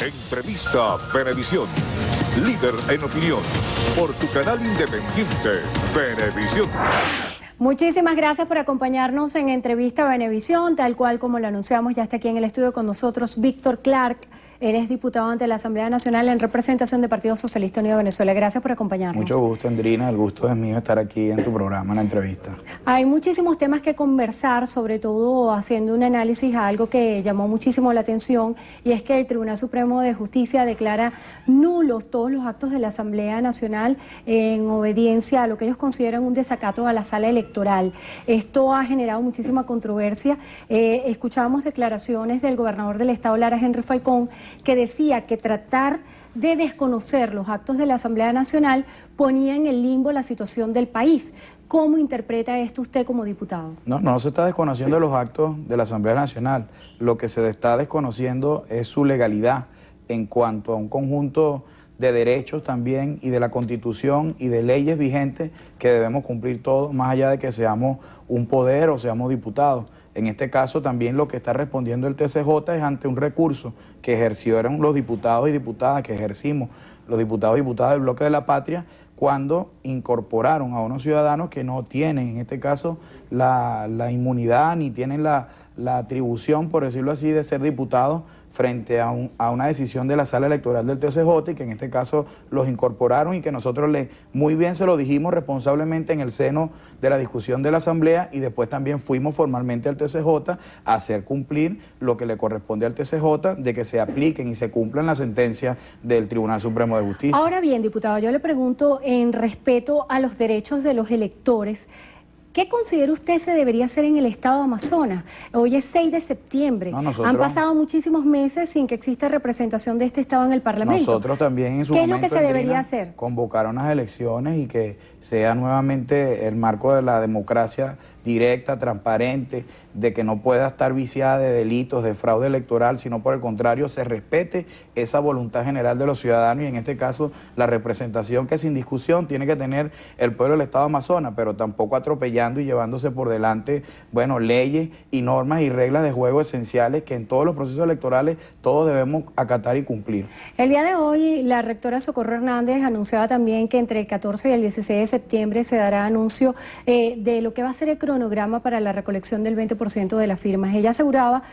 Entrevista Venevisión. Líder en opinión. Por tu canal independiente, Venevisión. Muchísimas gracias por acompañarnos en Entrevista Venevisión, tal cual como lo anunciamos, ya está aquí en el estudio con nosotros Víctor Clark. Él es diputado ante la Asamblea Nacional en representación del Partido Socialista Unido de Venezuela. Gracias por acompañarnos. Mucho gusto, Andrina. El gusto es mío estar aquí en tu programa, en la entrevista. Hay muchísimos temas que conversar, sobre todo haciendo un análisis a algo que llamó muchísimo la atención, y es que el Tribunal Supremo de Justicia declara nulos todos los actos de la Asamblea Nacional en obediencia a lo que ellos consideran un desacato a la sala electoral. Esto ha generado muchísima controversia. Escuchábamos declaraciones del gobernador del Estado, Lara Henry Falcón, que decía que tratar de desconocer los actos de la Asamblea Nacional ponía en el limbo la situación del país. ¿Cómo interpreta esto usted como diputado? No se está desconociendo los actos de la Asamblea Nacional. Lo que se está desconociendo es su legalidad en cuanto a un conjunto de derechos también y de la Constitución y de leyes vigentes que debemos cumplir todos, más allá de que seamos un poder o seamos diputados. En este caso también lo que está respondiendo el TCJ es ante un recurso que ejercieron los diputados y diputadas, que ejercimos los diputados y diputadas del Bloque de la Patria, cuando incorporaron a unos ciudadanos que no tienen, en este caso, la inmunidad ni tienen la atribución, por decirlo así, de ser diputados frente a una decisión de la sala electoral del TCJ, y que en este caso los incorporaron, y que nosotros muy bien se lo dijimos responsablemente en el seno de la discusión de la Asamblea, y después también fuimos formalmente al TCJ a hacer cumplir lo que le corresponde al TCJ, de que se apliquen y se cumplan las sentencias del Tribunal Supremo de Justicia. Ahora bien, diputado, yo le pregunto, en respeto a los derechos de los electores, ¿qué considera usted se debería hacer en el estado de Amazonas? Hoy es 6 de septiembre. Han pasado muchísimos meses sin que exista representación de este estado en el Parlamento. Nosotros también en su momento, momento, ¿qué es lo que se debería hacer? Convocar unas elecciones y que sea nuevamente el marco de la democracia directa, transparente, de que no pueda estar viciada de delitos, de fraude electoral, sino por el contrario se respete esa voluntad general de los ciudadanos, y en este caso la representación que sin discusión tiene que tener el pueblo del estado de Amazonas, pero tampoco atropellando y llevándose por delante, bueno, leyes y normas y reglas de juego esenciales que en todos los procesos electorales todos debemos acatar y cumplir. El día de hoy la rectora Socorro Hernández anunciaba también que entre el 14 y el 16 de septiembre se dará anuncio de lo que va a ser el cronograma para la recolección del 20% de las firmas. Ella aseguraba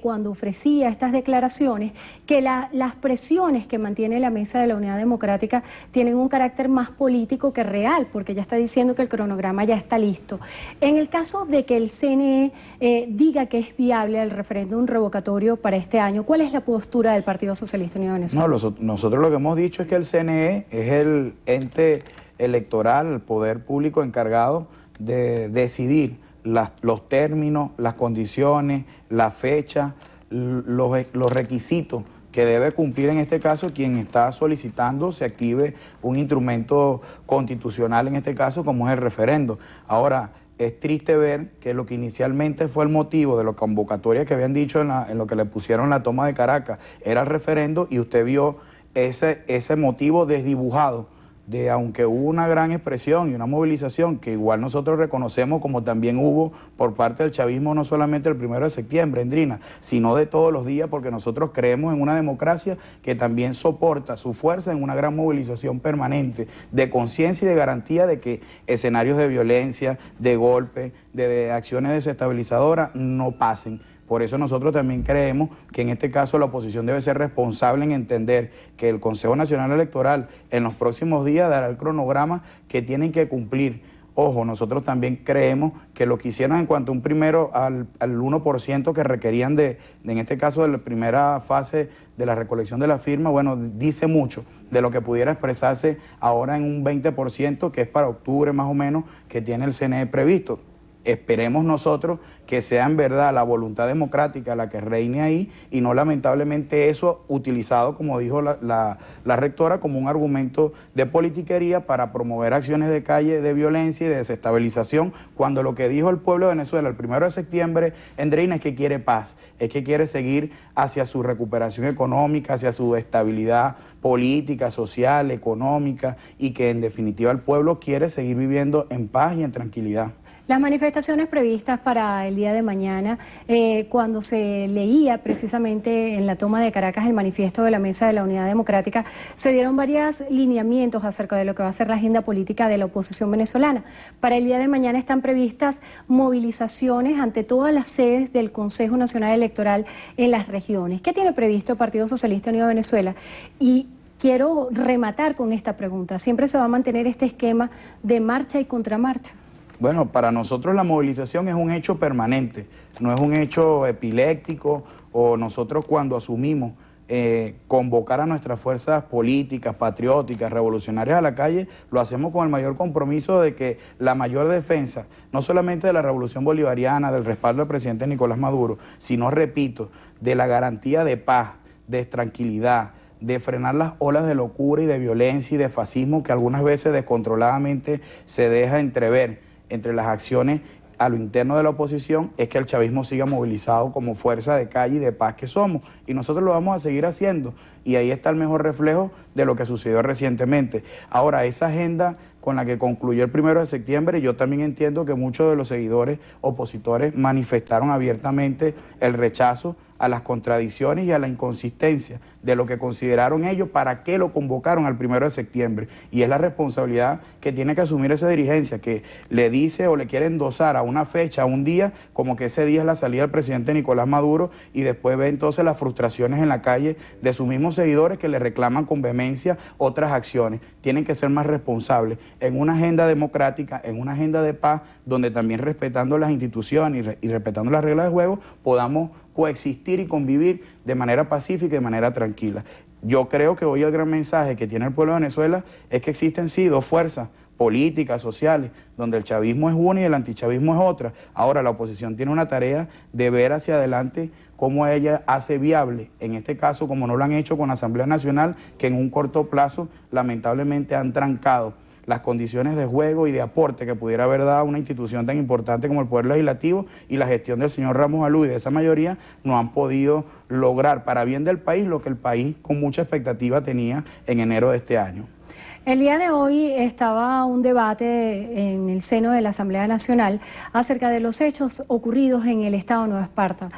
cuando ofrecía estas declaraciones que las presiones que mantiene la Mesa de la Unidad Democrática tienen un carácter más político que real, porque ella está diciendo que el cronograma ya está listo. En el caso de que el CNE diga que es viable el referéndum revocatorio para este año, ¿cuál es la postura del Partido Socialista Unido de Venezuela? No, nosotros lo que hemos dicho es que el CNE es el ente electoral, el poder público encargado de decidir los términos, las condiciones, la fecha, los requisitos que debe cumplir en este caso quien está solicitando se active un instrumento constitucional, en este caso como es el referendo. Ahora, es triste ver que lo que inicialmente fue el motivo de la convocatoria que habían dicho en lo que le pusieron la toma de Caracas era el referendo, y usted vio ese motivo desdibujado, de aunque hubo una gran expresión y una movilización que igual nosotros reconocemos, como también hubo por parte del chavismo, no solamente el 1 de septiembre, Andrina, sino de todos los días, porque nosotros creemos en una democracia que también soporta su fuerza en una gran movilización permanente de conciencia y de garantía de que escenarios de violencia, de golpe, de acciones desestabilizadoras no pasen. Por eso nosotros también creemos que en este caso la oposición debe ser responsable en entender que el Consejo Nacional Electoral en los próximos días dará el cronograma que tienen que cumplir. Ojo, nosotros también creemos que lo que hicieron en cuanto a un primero al 1% que requerían en este caso de la primera fase de la recolección de la firma, bueno, dice mucho de lo que pudiera expresarse ahora en un 20%, que es para octubre más o menos, que tiene el CNE previsto. Esperemos nosotros que sea en verdad la voluntad democrática la que reine ahí, y no lamentablemente eso utilizado, como dijo la rectora, como un argumento de politiquería para promover acciones de calle de violencia y de desestabilización, cuando lo que dijo el pueblo de Venezuela el 1 de septiembre, Andrina, es que quiere paz, es que quiere seguir hacia su recuperación económica, hacia su estabilidad política, social, económica, y que en definitiva el pueblo quiere seguir viviendo en paz y en tranquilidad. Las manifestaciones previstas para el día de mañana, cuando se leía precisamente en la toma de Caracas el manifiesto de la Mesa de la Unidad Democrática, se dieron varios lineamientos acerca de lo que va a ser la agenda política de la oposición venezolana. Para el día de mañana están previstas movilizaciones ante todas las sedes del Consejo Nacional Electoral en las regiones. ¿Qué tiene previsto el Partido Socialista Unido de Venezuela? Y quiero rematar con esta pregunta. ¿Siempre se va a mantener este esquema de marcha y contramarcha? Bueno, para nosotros la movilización es un hecho permanente, no es un hecho epiléptico, o nosotros cuando asumimos convocar a nuestras fuerzas políticas, patrióticas, revolucionarias a la calle, lo hacemos con el mayor compromiso de que la mayor defensa, no solamente de la revolución bolivariana, del respaldo del presidente Nicolás Maduro, sino, repito, de la garantía de paz, de tranquilidad, de frenar las olas de locura y de violencia y de fascismo que algunas veces descontroladamente se deja entrever entre las acciones a lo interno de la oposición, es que el chavismo siga movilizado como fuerza de calle y de paz que somos, y nosotros lo vamos a seguir haciendo, y ahí está el mejor reflejo de lo que sucedió recientemente. Ahora, esa agenda con la que concluyó el 1 de septiembre, yo también entiendo que muchos de los seguidores opositores manifestaron abiertamente el rechazo a las contradicciones y a la inconsistencia de lo que consideraron ellos, para qué lo convocaron al 1 de septiembre. Y es la responsabilidad que tiene que asumir esa dirigencia, que le dice o le quiere endosar a una fecha, a un día, como que ese día es la salida del presidente Nicolás Maduro, y después ve entonces las frustraciones en la calle de sus mismos seguidores que le reclaman con vehemencia otras acciones. Tienen que ser más responsables en una agenda democrática, en una agenda de paz, donde también, respetando las instituciones y respetando las reglas de juego, podamos coexistir y convivir de manera pacífica y de manera tranquila. Yo creo que hoy el gran mensaje que tiene el pueblo de Venezuela es que existen sí dos fuerzas políticas, sociales, donde el chavismo es una y el antichavismo es otra. Ahora la oposición tiene una tarea de ver hacia adelante cómo ella hace viable, en este caso como no lo han hecho con la Asamblea Nacional, que en un corto plazo lamentablemente han trancado las condiciones de juego y de aporte que pudiera haber dado una institución tan importante como el Poder Legislativo, y la gestión del señor Ramos Alú y de esa mayoría no han podido lograr para bien del país lo que el país con mucha expectativa tenía en enero de este año. El día de hoy estaba un debate en el seno de la Asamblea Nacional acerca de los hechos ocurridos en el estado de Nueva Esparta.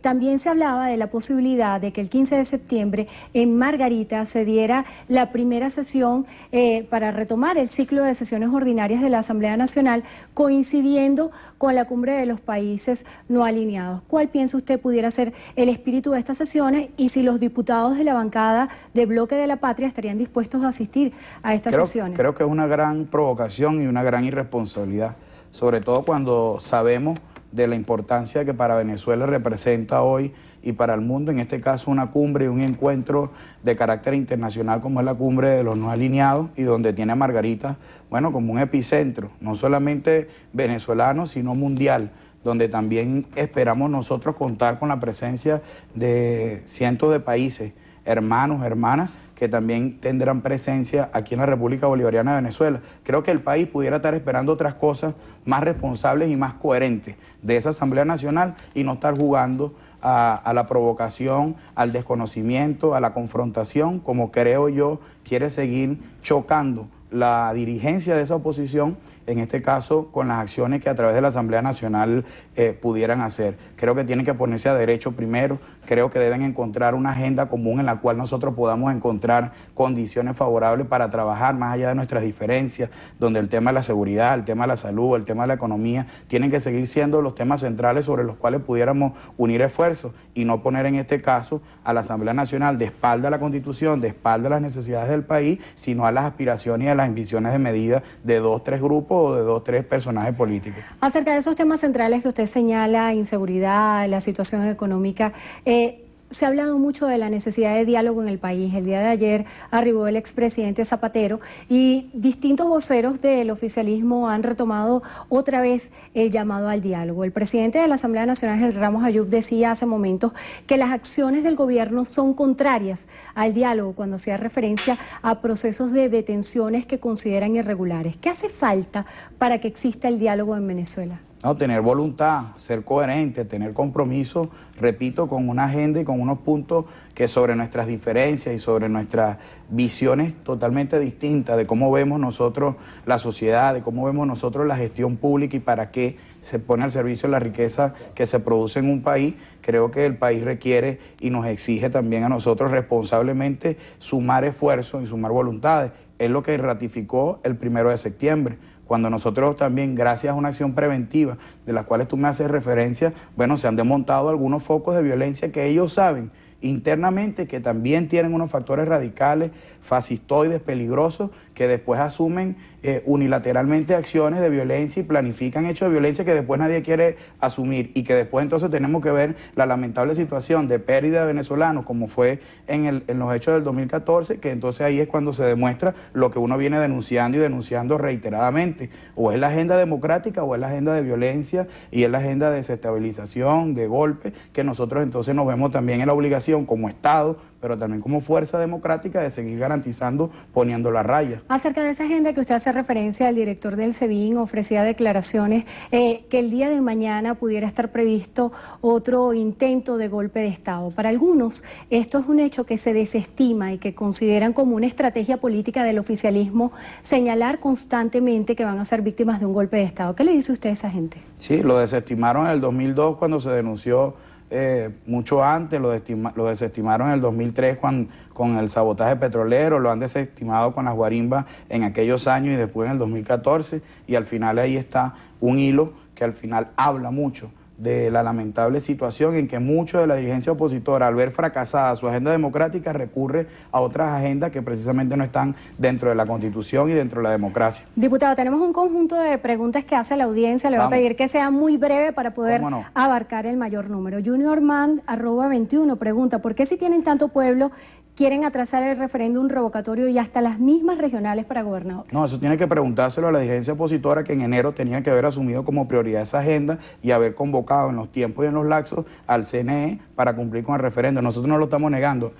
También se hablaba de la posibilidad de que el 15 de septiembre en Margarita se diera la primera sesión para retomar el ciclo de sesiones ordinarias de la Asamblea Nacional, coincidiendo con la cumbre de los países no alineados. ¿Cuál piensa usted pudiera ser el espíritu de estas sesiones, y si los diputados de la bancada de Bloque de la Patria estarían dispuestos a asistir a estas sesiones? Creo que es una gran provocación y una gran irresponsabilidad, sobre todo cuando sabemos de la importancia que para Venezuela representa hoy y para el mundo, en este caso, una cumbre y un encuentro de carácter internacional como es la cumbre de los no alineados, y donde tiene a Margarita, bueno, como un epicentro, no solamente venezolano, sino mundial, donde también esperamos nosotros contar con la presencia de cientos de países, hermanos, hermanas, que también tendrán presencia aquí en la República Bolivariana de Venezuela. Creo que el país pudiera estar esperando otras cosas más responsables y más coherentes de esa Asamblea Nacional, y no estar jugando a la provocación, al desconocimiento, a la confrontación, como creo yo quiere seguir chocando la dirigencia de esa oposición, en este caso con las acciones que a través de la Asamblea Nacional pudieran hacer. Creo que tienen que ponerse a derecho primero, creo que deben encontrar una agenda común en la cual nosotros podamos encontrar condiciones favorables para trabajar más allá de nuestras diferencias, donde el tema de la seguridad, el tema de la salud, el tema de la economía, tienen que seguir siendo los temas centrales sobre los cuales pudiéramos unir esfuerzos, y no poner en este caso a la Asamblea Nacional de espalda a la Constitución, de espalda a las necesidades del país, sino a las aspiraciones y a las ambiciones de medida de 2 o 3 grupos o de 2 o 3 personajes políticos. Acerca de esos temas centrales que usted señala, inseguridad, la situación económica, se ha hablado mucho de la necesidad de diálogo en el país. El día de ayer arribó el expresidente Zapatero, y distintos voceros del oficialismo han retomado otra vez el llamado al diálogo. El presidente de la Asamblea Nacional, el Ramos Ayub, decía hace momentos que las acciones del gobierno son contrarias al diálogo cuando hacía referencia a procesos de detenciones que consideran irregulares. ¿Qué hace falta para que exista el diálogo en Venezuela? No, tener voluntad, ser coherente, tener compromiso, repito, con una agenda y con unos puntos que sobre nuestras diferencias y sobre nuestras visiones totalmente distintas de cómo vemos nosotros la sociedad, de cómo vemos nosotros la gestión pública y para qué se pone al servicio la riqueza que se produce en un país. Creo que el país requiere y nos exige también a nosotros responsablemente sumar esfuerzos y sumar voluntades. Es lo que ratificó el 1 de septiembre. Cuando nosotros también, gracias a una acción preventiva de las cuales tú me haces referencia, bueno, se han desmontado algunos focos de violencia que ellos saben internamente que también tienen unos factores radicales, fascistoides, peligrosos, que después asumen unilateralmente acciones de violencia y planifican hechos de violencia que después nadie quiere asumir y que después entonces tenemos que ver la lamentable situación de pérdida de venezolanos como fue en los hechos del 2014, que entonces ahí es cuando se demuestra lo que uno viene denunciando y denunciando reiteradamente, o es la agenda democrática o es la agenda de violencia y es la agenda de desestabilización, de golpe, que nosotros entonces nos vemos también en la obligación como Estado, pero también como fuerza democrática de seguir garantizando, poniendo la raya. Acerca de esa agenda que usted hace referencia, el director del SEBIN ofrecía declaraciones que el día de mañana pudiera estar previsto otro intento de golpe de Estado. Para algunos, esto es un hecho que se desestima y que consideran como una estrategia política del oficialismo señalar constantemente que van a ser víctimas de un golpe de Estado. ¿Qué le dice usted a esa gente? Sí, lo desestimaron en el 2002 cuando se denunció mucho antes, lo desestimaron en el 2003 con el sabotaje petrolero, lo han desestimado con las guarimbas en aquellos años y después en el 2014, y al final ahí está un hilo que al final habla mucho de la lamentable situación en que muchos de la dirigencia opositora, al ver fracasada su agenda democrática, recurre a otras agendas que precisamente no están dentro de la Constitución y dentro de la democracia. Diputado, tenemos un conjunto de preguntas que hace la audiencia. Le voy a pedir que sea muy breve para poder abarcar el mayor número. Junior Man, @21, pregunta, ¿por qué si tienen tanto pueblo quieren atrasar el referéndum revocatorio y hasta las mismas regionales para gobernadores? No, eso tiene que preguntárselo a la dirigencia opositora, que en enero tenía que haber asumido como prioridad esa agenda y haber convocado en los tiempos y en los lapsos al CNE para cumplir con el referéndum. Nosotros no lo estamos negando.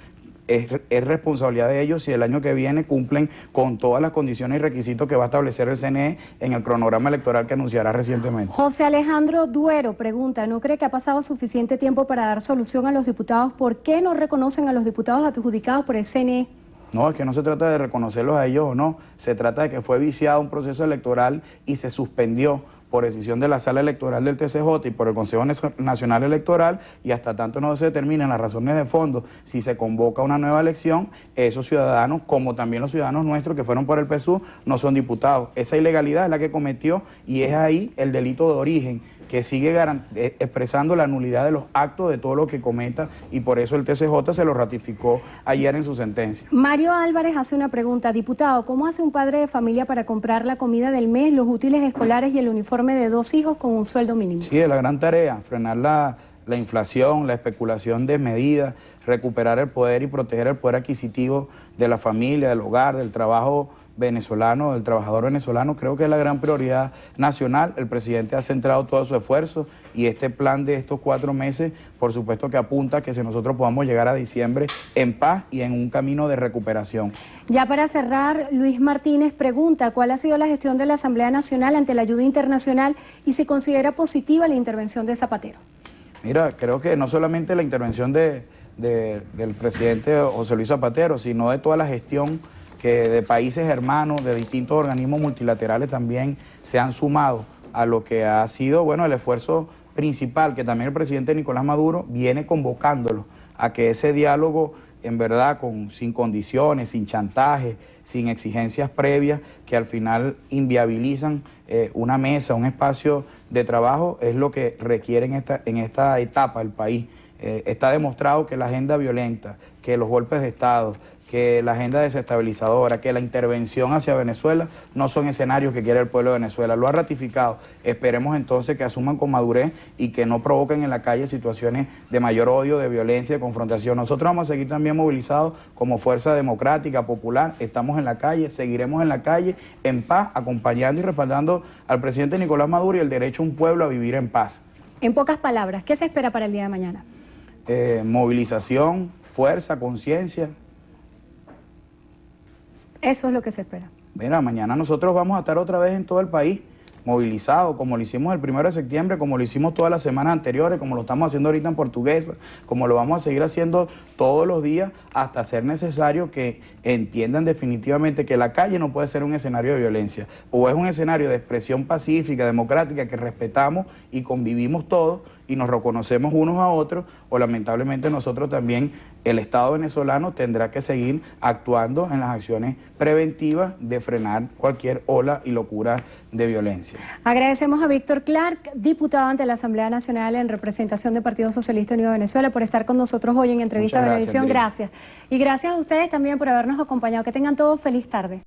Es responsabilidad de ellos si el año que viene cumplen con todas las condiciones y requisitos que va a establecer el CNE en el cronograma electoral que anunciará recientemente. José Alejandro Duero pregunta, ¿no cree que ha pasado suficiente tiempo para dar solución a los diputados? ¿Por qué no reconocen a los diputados adjudicados por el CNE? No, es que no se trata de reconocerlos a ellos o no, se trata de que fue viciado un proceso electoral y se suspendió por decisión de la Sala Electoral del TCJ y por el Consejo Nacional Electoral, y hasta tanto no se determinen las razones de fondo, si se convoca una nueva elección, esos ciudadanos, como también los ciudadanos nuestros que fueron por el PSUV, no son diputados. Esa ilegalidad es la que cometió y es ahí el delito de origen, que sigue expresando la nulidad de los actos de todo lo que cometa, y por eso el TCJ se lo ratificó ayer en su sentencia. Mario Álvarez hace una pregunta, diputado, ¿cómo hace un padre de familia para comprar la comida del mes, los útiles escolares y el uniforme de 2 hijos con un sueldo mínimo? Sí, es la gran tarea, frenar la inflación, la especulación desmedida, recuperar el poder y proteger el poder adquisitivo de la familia, del hogar, del trabajo venezolano, del trabajador venezolano. Creo que es la gran prioridad nacional. El presidente ha centrado todo su esfuerzo y este plan de estos 4 meses, por supuesto que apunta a que nosotros podamos llegar a diciembre en paz y en un camino de recuperación. Ya para cerrar, Luis Martínez pregunta, ¿cuál ha sido la gestión de la Asamblea Nacional ante la ayuda internacional y si considera positiva la intervención de Zapatero? Mira, creo que no solamente la intervención del presidente José Luis Zapatero, sino de toda la gestión que de países hermanos, de distintos organismos multilaterales también se han sumado a lo que ha sido, bueno, el esfuerzo principal que también el presidente Nicolás Maduro viene convocándolo a que ese diálogo, en verdad, sin condiciones, sin chantaje, sin exigencias previas que al final inviabilizan una mesa, un espacio de trabajo, es lo que requiere en esta etapa el país. Está demostrado que la agenda violenta, que los golpes de Estado, que la agenda desestabilizadora, que la intervención hacia Venezuela no son escenarios que quiere el pueblo de Venezuela. Lo ha ratificado. Esperemos entonces que asuman con madurez y que no provoquen en la calle situaciones de mayor odio, de violencia, de confrontación. Nosotros vamos a seguir también movilizados como fuerza democrática, popular. Estamos en la calle, seguiremos en la calle, en paz, acompañando y respaldando al presidente Nicolás Maduro y el derecho de un pueblo a vivir en paz. En pocas palabras, ¿qué se espera para el día de mañana? Movilización, fuerza, conciencia. Eso es lo que se espera. Mira, mañana nosotros vamos a estar otra vez en todo el país movilizados, como lo hicimos el 1 de septiembre, como lo hicimos todas las semanas anteriores, como lo estamos haciendo ahorita en Portuguesa, como lo vamos a seguir haciendo todos los días hasta ser necesario que entiendan definitivamente que la calle no puede ser un escenario de violencia, o es un escenario de expresión pacífica, democrática, que respetamos y convivimos todos y nos reconocemos unos a otros, o lamentablemente nosotros también, el Estado venezolano tendrá que seguir actuando en las acciones preventivas de frenar cualquier ola y locura de violencia. Agradecemos a Víctor Clark, diputado ante la Asamblea Nacional en representación del Partido Socialista Unido de Venezuela, por estar con nosotros hoy en Entrevista a Venevisión. Gracias. Y gracias a ustedes también por habernos acompañado. Que tengan todos feliz tarde.